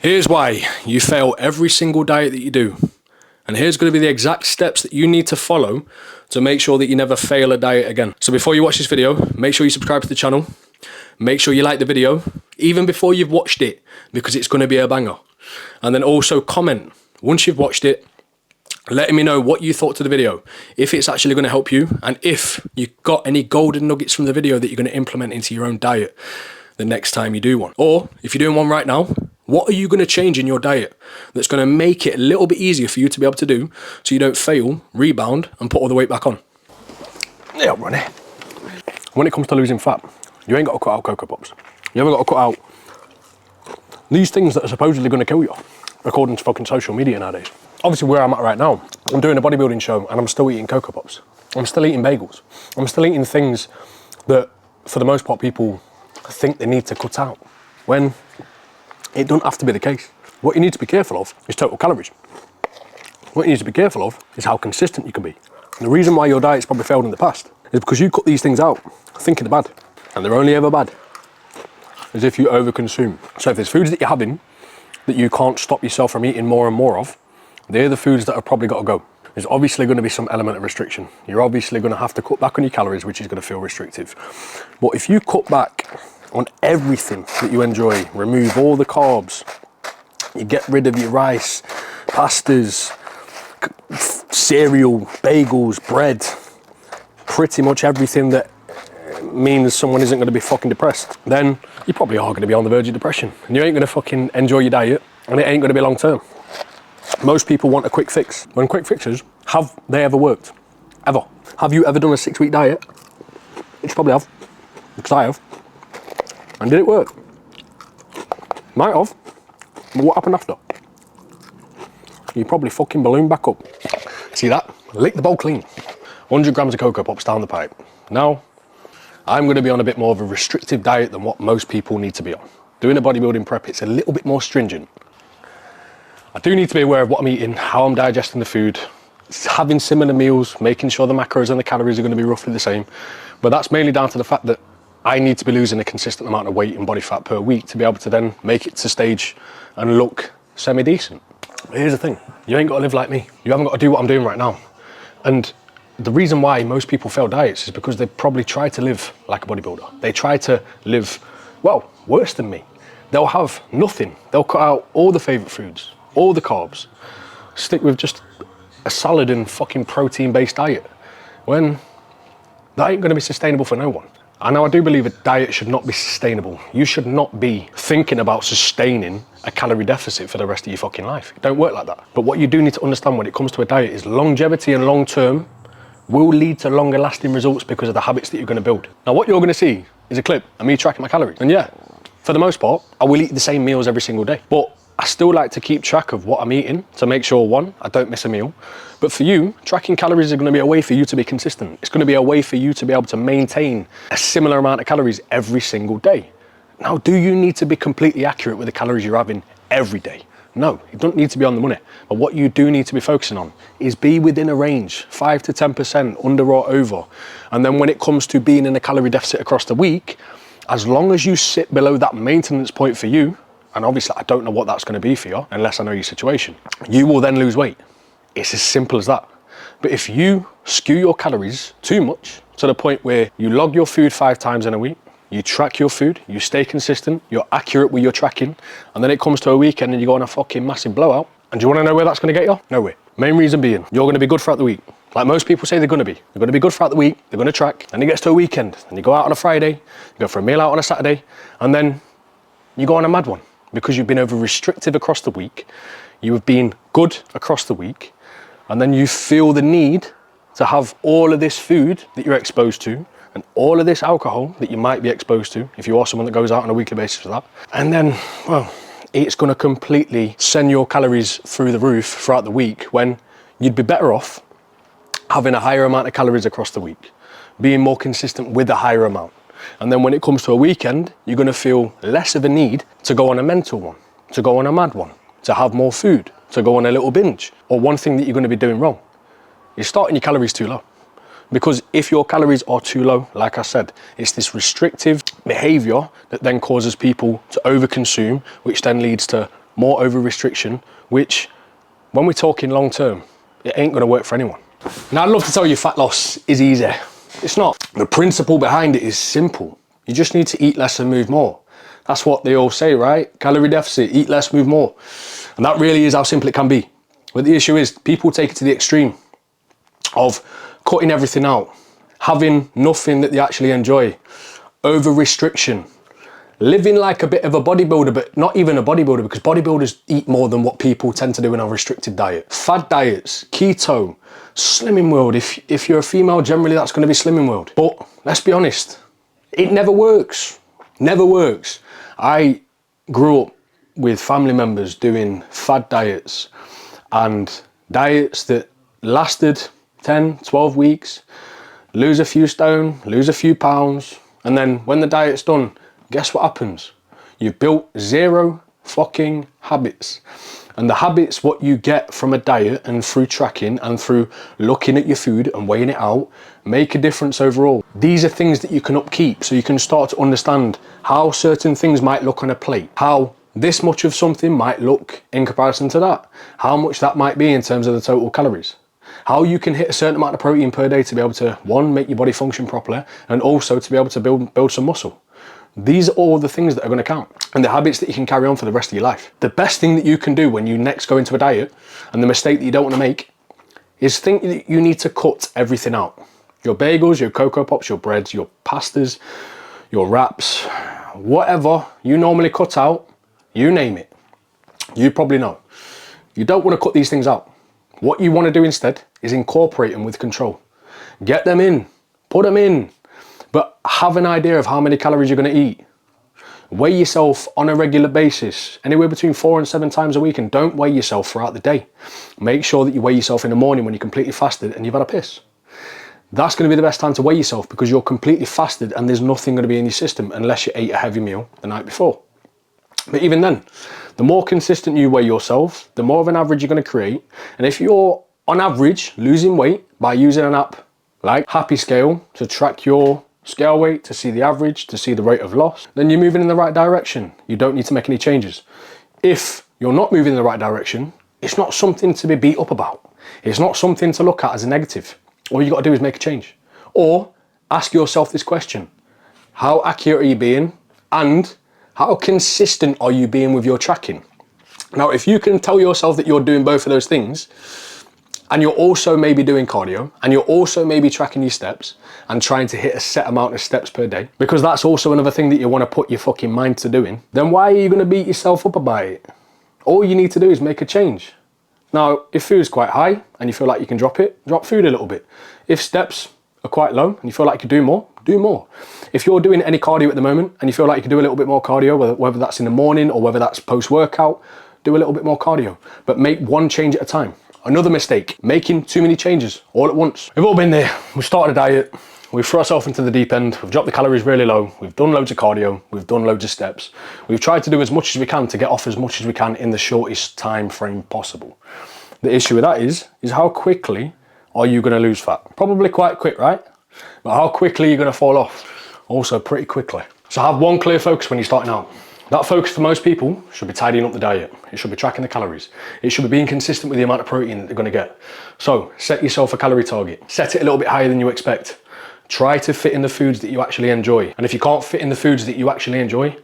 Here's why you fail every single diet that you do. And here's going to be the exact steps that you need to follow to make sure that you never fail a diet again. So before you watch this video, make sure you subscribe to the channel. Make sure you like the video, even before you've watched it, because it's going to be a banger. And then also comment, once you've watched it, letting me know what you thought to the video, if it's actually going to help you, and if you got any golden nuggets from the video that you're going to implement into your own diet the next time you do one. Or if you're doing one right now, what are you going to change in your diet that's going to make it a little bit easier for you to be able to do so you don't fail, rebound, and put all the weight back on? Yeah, run it. When it comes to losing fat, you ain't got to cut out Cocoa Pops. You haven't got to cut out these things that are supposedly going to kill you, according to fucking social media nowadays. Obviously, where I'm at right now, I'm doing a bodybuilding show and I'm still eating Cocoa Pops. I'm still eating bagels. I'm still eating things that, for the most part, people think they need to cut out, when it don't have to be the case. What you need to be careful of is total calories. What you need to be careful of is how consistent you can be. And the reason why your diet's probably failed in the past is because you cut these things out thinking they're bad, and they're only ever bad as if you overconsume. So if there's foods that you're having that you can't stop yourself from eating more and more of, they're the foods that have probably got to go. There's obviously going to be some element of restriction. You're obviously going to have to cut back on your calories, which is going to feel restrictive. But if you cut back on everything that you enjoy, remove all the carbs, you get rid of your rice, pastas, cereal, bagels, bread, pretty much everything that means someone isn't going to be fucking depressed, then you probably are going to be on the verge of depression. And you ain't going to fucking enjoy your diet, and it ain't going to be long term. Most people want a quick fix. When quick fixes, have they ever worked? Ever? Have you ever done a 6-week diet? Which you probably have, because I have. And did it work? Might have. But what happened after? You probably fucking ballooned back up. See that? Lick the bowl clean. 100 grams of Cocoa Pops down the pipe. Now, I'm going to be on a bit more of a restrictive diet than what most people need to be on. Doing a bodybuilding prep, it's a little bit more stringent. I do need to be aware of what I'm eating, how I'm digesting the food, having similar meals, making sure the macros and the calories are going to be roughly the same. But that's mainly down to the fact that I need to be losing a consistent amount of weight and body fat per week to be able to then make it to stage and look semi-decent. But here's the thing, you ain't got to live like me. You haven't got to do what I'm doing right now. And the reason why most people fail diets is because they probably try to live like a bodybuilder. They try to live, well, worse than me. They'll have nothing. They'll cut out all the favorite foods, all the carbs, stick with just a salad and fucking protein-based diet, when that ain't gonna be sustainable for no one. And now I do believe a diet should not be sustainable. You should not be thinking about sustaining a calorie deficit for the rest of your fucking life. It don't work like that. But what you do need to understand when it comes to a diet is longevity and long-term will lead to longer lasting results because of the habits that you're gonna build. Now what you're gonna see is a clip of me tracking my calories. And yeah, for the most part, I will eat the same meals every single day. But I still like to keep track of what I'm eating to make sure, one, I don't miss a meal. But for you, tracking calories is going to be a way for you to be consistent. It's going to be a way for you to be able to maintain a similar amount of calories every single day. Now, do you need to be completely accurate with the calories you're having every day? No, you don't need to be on the money. But what you do need to be focusing on is be within a range, 5 to 10% under or over. And then when it comes to being in a calorie deficit across the week, as long as you sit below that maintenance point for you, and obviously I don't know what that's going to be for you unless I know your situation, you will then lose weight. It's as simple as that. But if you skew your calories too much to the point where you log your food 5 times in a week, you track your food, you stay consistent, you're accurate with your tracking, and then it comes to a weekend and you go on a fucking massive blowout, and do you want to know where that's going to get you? Nowhere. Main reason being, you're going to be good throughout the week. Like most people say they're going to be. They're going to be good throughout the week, they're going to track, and it gets to a weekend, and you go out on a Friday, you go for a meal out on a Saturday, and then you go on a mad one. Because you've been over restrictive across the week, you have been good across the week, and then you feel the need to have all of this food that you're exposed to and all of this alcohol that you might be exposed to if you are someone that goes out on a weekly basis for that. And then, well, it's going to completely send your calories through the roof throughout the week, when you'd be better off having a higher amount of calories across the week, being more consistent with a higher amount. And then when it comes to a weekend, you're going to feel less of a need to go on a mental one, to go on a mad one, to have more food, to go on a little binge. Or one thing that you're going to be doing wrong is starting your calories too low. Because if your calories are too low, like I said, it's this restrictive behavior that then causes people to overconsume, which then leads to more over restriction, which when we're talking long term, it ain't gonna work for anyone. Now I'd love to tell you fat loss is easy. It's not. The principle behind it is simple. You just need to eat less and move more. That's what they all say, right? Calorie deficit, eat less, move more. And that really is how simple it can be. But the issue is people take it to the extreme of cutting everything out, having nothing that they actually enjoy, over restriction, living like a bit of a bodybuilder, but not even a bodybuilder, because bodybuilders eat more than what people tend to do in a restricted diet. Fad diets, keto, Slimming World. If you're a female, generally that's going to be Slimming World. But let's be honest, it never works. Never works. I grew up with family members doing fad diets and diets that lasted 10, 12 weeks, lose a few stone, lose a few pounds, and then when the diet's done, guess what happens? You've built zero fucking habits. And the habits, what you get from a diet and through tracking and through looking at your food and weighing it out, make a difference overall. These are things that you can upkeep, so you can start to understand how certain things might look on a plate, how this much of something might look in comparison to that, how much that might be in terms of the total calories, how you can hit a certain amount of protein per day to be able to, one, make your body function properly, and also to be able to build some muscle. These are all the things that are going to count, and the habits that you can carry on for the rest of your life. The best thing that you can do when you next go into a diet, and the mistake that you don't want to make, is think that you need to cut everything out. Your bagels, your Cocoa Pops, your breads, your pastas, your wraps, whatever you normally cut out, you name it. You probably know. You don't want to cut these things out. What you want to do instead is incorporate them with control. Get them in, put them in, but have an idea of how many calories you're going to eat. Weigh yourself on a regular basis, anywhere between 4 and 7 times a week, and don't weigh yourself throughout the day. Make sure that you weigh yourself in the morning when you're completely fasted and you've had a piss. That's going to be the best time to weigh yourself, because you're completely fasted and there's nothing going to be in your system unless you ate a heavy meal the night before. But even then, the more consistent you weigh yourself, the more of an average you're going to create. And if you're on average losing weight by using an app like Happy Scale to track your scale weight, to see the average, to see the rate of loss, then you're moving in the right direction. You don't need to make any changes. If you're not moving in the right direction, it's not something to be beat up about. It's not something to look at as a negative. All you got to do is make a change. Or ask yourself this question: how accurate are you being, and how consistent are you being with your tracking? Now, if you can tell yourself that you're doing both of those things, and you're also maybe doing cardio, and you're also maybe tracking your steps and trying to hit a set amount of steps per day, because that's also another thing that you want to put your fucking mind to doing, then why are you going to beat yourself up about it? All you need to do is make a change. Now, if food's quite high and you feel like you can drop it, drop food a little bit. If steps are quite low and you feel like you can do more, do more. If you're doing any cardio at the moment and you feel like you can do a little bit more cardio, whether that's in the morning or whether that's post-workout, do a little bit more cardio, but make one change at a time. Another mistake, making too many changes all at once. We've all been there. We've started a diet, we've thrown ourselves into the deep end, we've dropped the calories really low, we've done loads of cardio, we've done loads of steps. We've tried to do as much as we can to get off as much as we can in the shortest time frame possible. The issue with that is how quickly are you going to lose fat? Probably quite quick, right? But how quickly are you going to fall off? Also pretty quickly. So have one clear focus when you're starting out. That focus for most people should be tidying up the diet. It should be tracking the calories. It should be being consistent with the amount of protein that they're going to get. So set yourself a calorie target. Set it a little bit higher than you expect. Try to fit in the foods that you actually enjoy. And if you can't fit in the foods that you actually enjoy,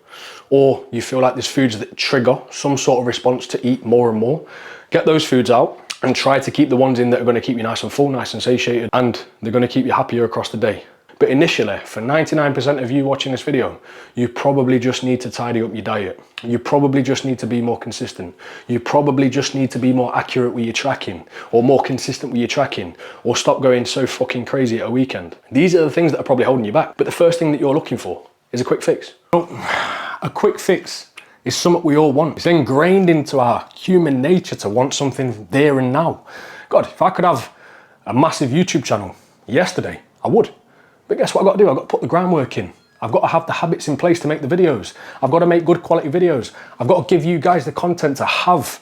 or you feel like there's foods that trigger some sort of response to eat more and more, get those foods out and try to keep the ones in that are going to keep you nice and full, nice and satiated, and they're going to keep you happier across the day. But initially, for 99% of you watching this video, you probably just need to tidy up your diet. You probably just need to be more consistent. You probably just need to be more accurate with your tracking, or more consistent with your tracking, or stop going so fucking crazy at a weekend. These are the things that are probably holding you back. But the first thing that you're looking for is a quick fix. A quick fix is something we all want. It's ingrained into our human nature to want something there and now. God, if I could have a massive YouTube channel yesterday, I would. But guess what I've got to do? I've got to put the groundwork in. I've got to have the habits in place to make the videos. I've got to make good quality videos. I've got to give you guys the content to have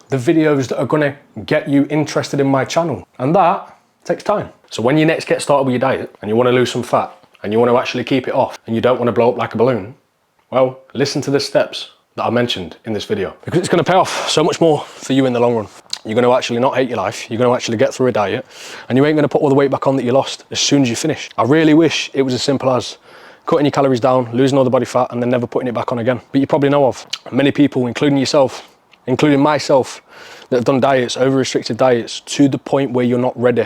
the videos that are going to get you interested in my channel. And that takes time. So when you next get started with your diet and you want to lose some fat and you want to actually keep it off and you don't want to blow up like a balloon, well, listen to the steps. that I mentioned in this video, because it's going to pay off so much more for you in the long run. You're going to actually not hate your life. You're going to actually get through a diet, and you ain't going to put all the weight back on that you lost as soon as you finish. I really wish it was as simple as cutting your calories down, losing all the body fat, and then never putting it back on again. But you probably know of many people, including yourself, including myself, that have done diets, over-restricted diets, to the point where you're not ready.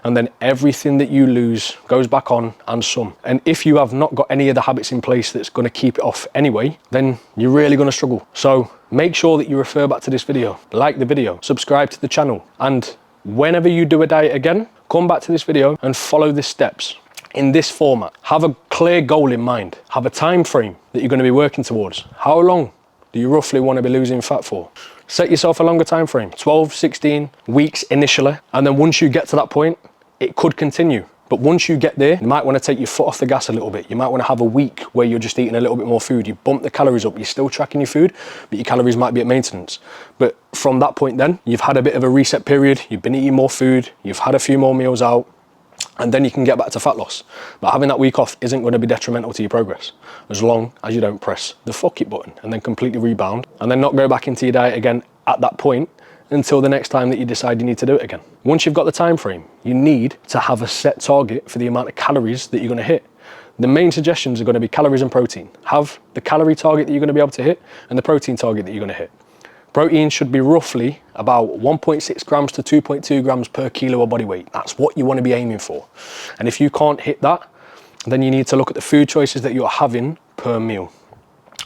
And then everything that you lose goes back on, and some. And if you have not got any of the habits in place that's going to keep it off anyway, then you're really going to struggle. So make sure that you refer back to this video, like the video, subscribe to the channel, and whenever you do a diet again, come back to this video and follow the steps in this format. Have a clear goal in mind. Have a time frame that you're going to be working towards. How long do you roughly want to be losing fat for? Set yourself a longer time frame, 12, 16 weeks initially. And then once you get to that point, it could continue. But once you get there, you might want to take your foot off the gas a little bit. You might want to have a week where you're just eating a little bit more food. You bump the calories up. You're still tracking your food, but your calories might be at maintenance. But from that point then, you've had a bit of a reset period. You've been eating more food. You've had a few more meals out. And then you can get back to fat loss. But having that week off isn't going to be detrimental to your progress, as long as you don't press the fuck it button and then completely rebound, and then not go back into your diet again at that point until the next time that you decide you need to do it again. Once you've got the time frame, you need to have a set target for the amount of calories that you're going to hit. The main suggestions are going to be calories and protein. Have the calorie target that you're going to be able to hit and the protein target that you're going to hit. Protein should be roughly about 1.6 grams to 2.2 grams per kilo of body weight. That's what you want to be aiming for. And if you can't hit that, then you need to look at the food choices that you're having per meal.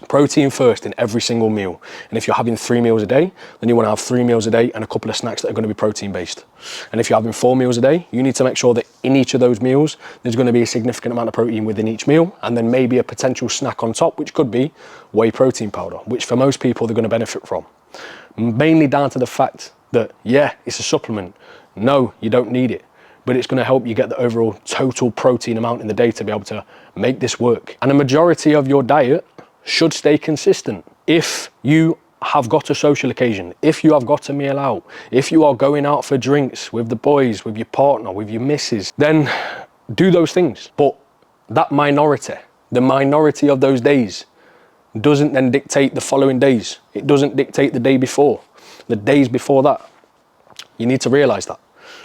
Protein first in every single meal. And if you're having 3 meals a day, then you want to have 3 meals a day and a couple of snacks that are going to be protein based. And if you're having 4 meals a day, you need to make sure that in each of those meals, there's going to be a significant amount of protein within each meal, and then maybe a potential snack on top, which could be whey protein powder, which for most people they're going to benefit from. Mainly down to the fact that, yeah, it's a supplement. No, you don't need it, but it's going to help you get the overall total protein amount in the day to be able to make this work. And a majority of your diet should stay consistent. If you have got a social occasion, if you have got a meal out, if you are going out for drinks with the boys, with your partner, with your missus, then do those things. But that minority, the minority of those days, doesn't then dictate the following days. It doesn't dictate the day before, the days before that. You need to realize that.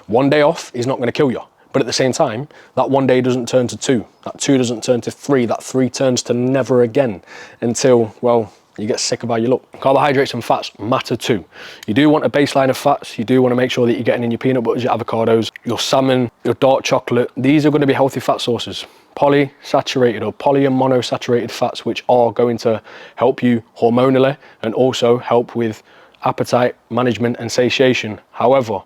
One day off is not going to kill you. But at the same time, that one day doesn't turn to 2. That 2 doesn't turn to 3. That 3 turns to never again until, well, you get sick of how you look. Carbohydrates and fats matter too. You do want a baseline of fats. You do want to make sure that you're getting in your peanut butters, your avocados, your salmon, your dark chocolate. These are going to be healthy fat sources. Polysaturated or poly and monosaturated fats, which are going to help you hormonally and also help with appetite management and satiation. However,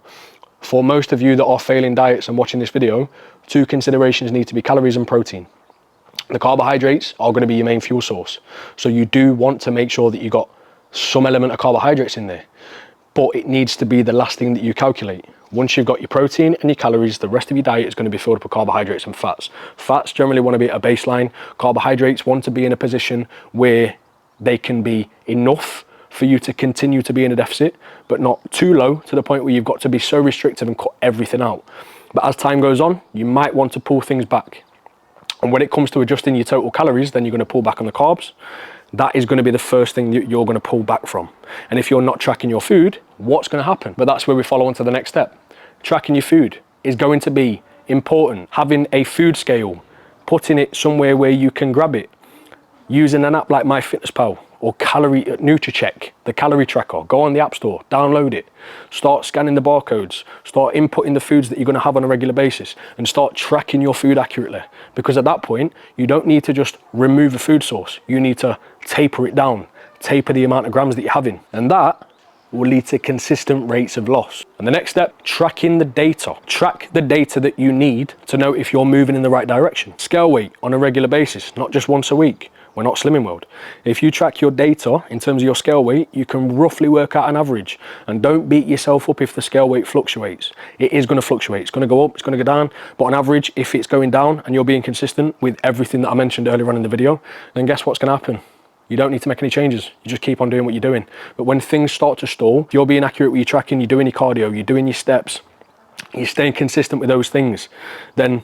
for most of you that are failing diets and watching this video, 2 considerations need to be calories and protein. The carbohydrates are going to be your main fuel source. So you do want to make sure that you got some element of carbohydrates in there, but it needs to be the last thing that you calculate. Once you've got your protein and your calories, the rest of your diet is going to be filled up with carbohydrates and fats. Fats generally want to be at a baseline. Carbohydrates want to be in a position where they can be enough for you to continue to be in a deficit, but not too low to the point where you've got to be so restrictive and cut everything out. But as time goes on, you might want to pull things back. And when it comes to adjusting your total calories, then you're going to pull back on the carbs. That is going to be the first thing that you're going to pull back from. And if you're not tracking your food, what's going to happen? But that's where we follow on to the next step. Tracking your food is going to be important. Having a food scale, putting it somewhere where you can grab it, using an app like MyFitnessPal or Calorie NutriCheck, the calorie tracker. Go on the App Store, download it, start scanning the barcodes, start inputting the foods that you're going to have on a regular basis, and start tracking your food accurately. Because at that point, you don't need to just remove a food source. You need to taper it down, taper the amount of grams that you're having. And that will lead to consistent rates of loss. And the next step, tracking the data. Track the data that you need to know if you're moving in the right direction. Scale weight on a regular basis, not just once a week. We're not Slimming World. If you track your data in terms of your scale weight, you can roughly work out an average. And don't beat yourself up if the scale weight fluctuates. It is going to fluctuate. It's going to go up, it's going to go down. But on average, if it's going down and you're being consistent with everything that I mentioned earlier on in the video, then guess what's going to happen? You don't need to make any changes. You just keep on doing what you're doing. But when things start to stall, if you're being accurate with your tracking, you're doing your cardio, you're doing your steps, you're staying consistent with those things, then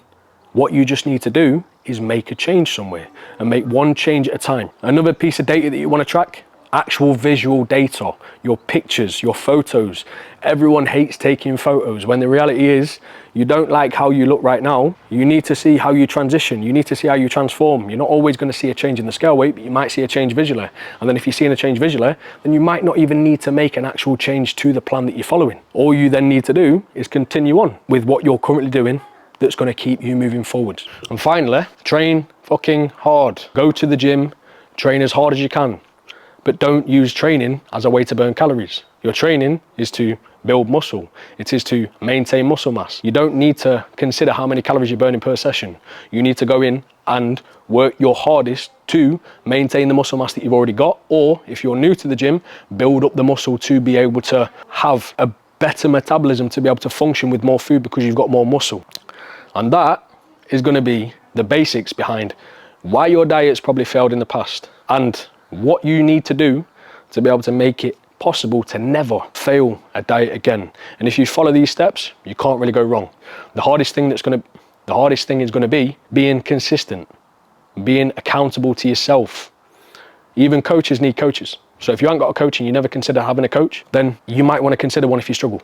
what you just need to do is make a change somewhere and make one change at a time. Another piece of data that you want to track actual visual data, your pictures, your photos. Everyone hates taking photos, when the reality is you don't like how you look right now. You need to see how you transition. You need to see how you transform. You're not always going to see a change in the scale weight, but you might see a change visually. And then if you're seeing a change visually, then you might not even need to make an actual change to the plan that you're following. All you then need to do is continue on with what you're currently doing that's going to keep you moving forward. And finally, train fucking hard. Go to the gym, train as hard as you can. But don't use training as a way to burn calories. Your training is to build muscle. It is to maintain muscle mass. You don't need to consider how many calories you're burning per session. You need to go in and work your hardest to maintain the muscle mass that you've already got. Or if you're new to the gym, build up the muscle to be able to have a better metabolism, to be able to function with more food because you've got more muscle. And that is going to be the basics behind why your diet's probably failed in the past and what you need to do to be able to make it possible to never fail a diet again. And if you follow these steps, you can't really go wrong. The hardest thing is going to be being consistent, being accountable to yourself. Even coaches need coaches. So if you haven't got a coach and you never consider having a coach, then you might want to consider one if you struggle.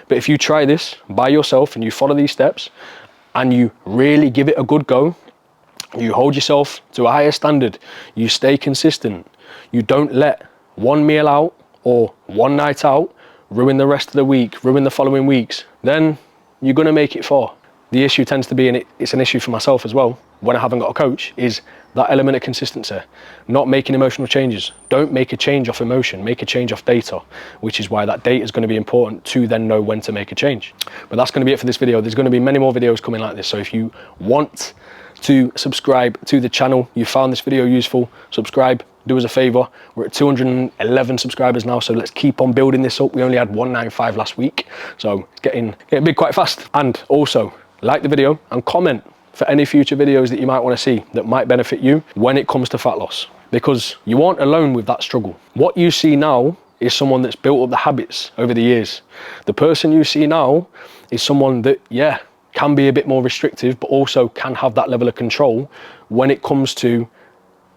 But if you try this by yourself and you follow these steps and you really give it a good go, you hold yourself to a higher standard, you stay consistent, you don't let one meal out or one night out ruin the rest of the week, ruin the following weeks, then you're going to make it far. The issue tends to be, and it's an issue for myself as well, when I haven't got a coach, is that element of consistency, not making emotional changes. Don't make a change off emotion, make a change off data, which is why that data is going to be important to then know when to make a change. But that's going to be it for this video. There's going to be many more videos coming like this. So if you want to subscribe to the channel, you found this video useful, subscribe, do us a favor. We're at 211 subscribers now, so let's keep on building this up. We only had 195 last week, so it's getting big quite fast. And also like the video and comment for any future videos that you might want to see that might benefit you when it comes to fat loss, because you aren't alone with that struggle. What you see now is someone that's built up the habits over the years. The person you see now is someone that, yeah, can be a bit more restrictive, but also can have that level of control when it comes to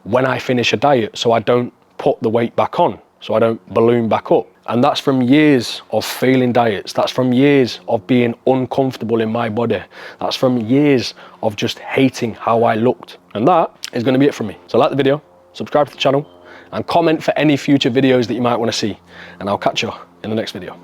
when I finish a diet, so I don't put the weight back on, so I don't balloon back up. And that's from years of failing diets. That's from years of being uncomfortable in my body. That's from years of just hating how I looked. And that is going to be it from me. So like the video, subscribe to the channel, and comment for any future videos that you might want to see. And I'll catch you in the next video.